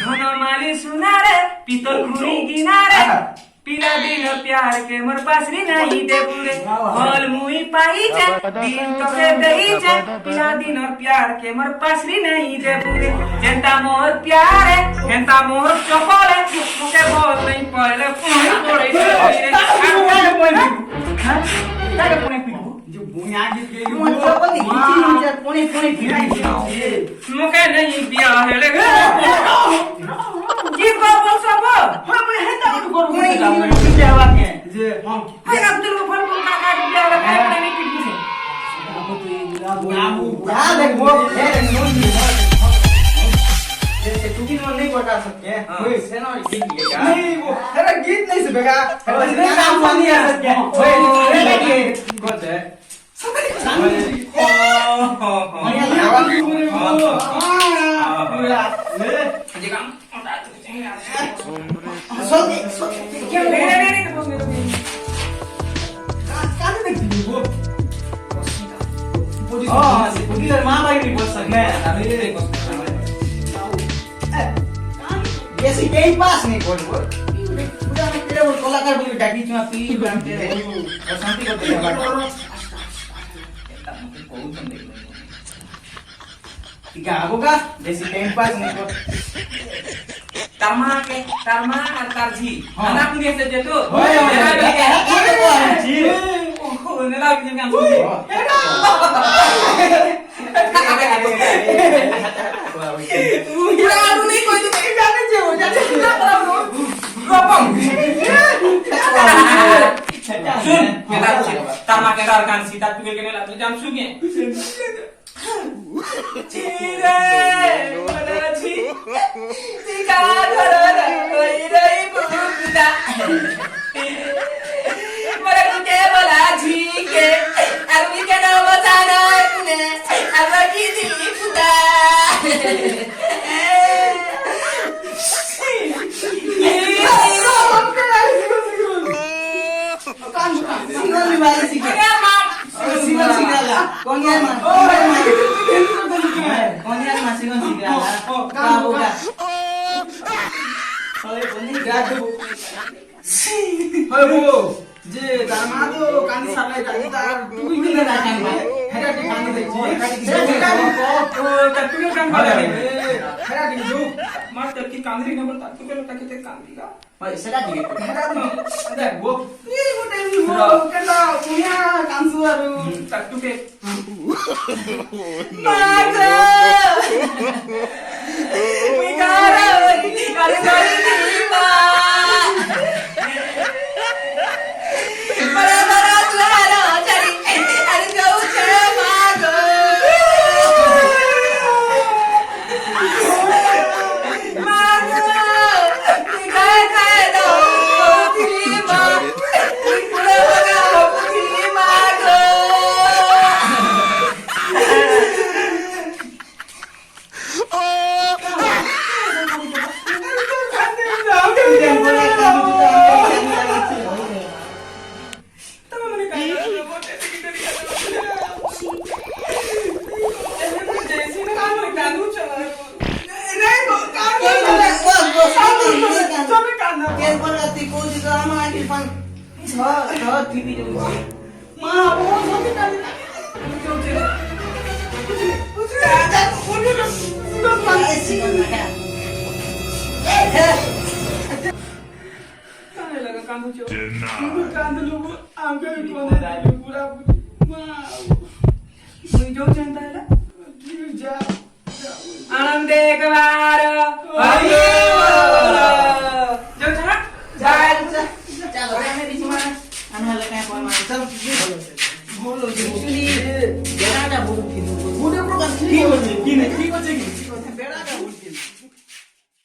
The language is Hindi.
धनमाली सुनारे पीतल खुरी गिनारे पीला दिन प्यार के मोर पासरी नहीं दे पूरे फल मुई पाई जा दिन तो के दई जा पीला दिन प्यार के मोर पासरी नहीं दे पूरे जेंता मोर प्यार है जेंता मोर चपल है के बोल नहीं पड़े पुई पड़े रे काहे पुणे पीटू जो बुनिया गिर गई मोर चपल दी खींची जा पुणे पुणे फिराई मुके नहीं बिया है रे की बाबू सब हम हेता तो करू नहीं की बात है जे हम हाय अब्दुल गफर को काका बिया रे काहे नहीं पीटू से बाबू तो ये बाबू या देख वो है नोन ये तू की नोन नहीं बता सकते ओए से ना गीत लेगा नहीं वो अरे गीत नहीं से बेगा अरे काम नहीं आ सकते ओए ये कौन है पास नहीं बोल कलाकार बोली डाकी चुना पी बनते और शांति करते हैं क्या होगा जैसे टाइम पास नहीं कर তার মা আর তার ঝি আনা পুনি এসেছে তো হয় ঝি ও নেলা কি গান শুনছি পুরা আলু নেই কই তো গানে যে ও জানে না রকম শুন তার মা কে ডার গান সীতা তুকে কেনে লাগলো জাম শুগে চিরে মনাছি চিকা ধরর কই রই বুকুদা মরে কে বলা ঝিকে আর মি কে নাম জানা কুনে আর কি দিলি পুদা যে তার মা তো কানি সালাই তার তুই কিনে না কান ভাই হেটা কি কানি দেখছি হেটা তুই কান ভাই হেটা কি জু মার তো কি কান্দি না বলতা তুই লোক কাকে কান্দি গা ভাই সেটা দিকে হেটা তো দেখ গো এই গোটে গো কেলা পুনিয়া কানসু আরু তাকুকে মাগো মুই গারা কারে কারে দিবা বড় বড় তুয়ারা চারি আর গৌ ছে মাগো মাগো নিগায় খায় দো দিবা পুরো বগা পুরি মাগো आनंद एक बार हरि बोल जो छा चलो मैं बीच में आना लगा है कोई मार सब बोलो जी एक्चुअली जेना बोलो की बोलो प्रकार की होचे की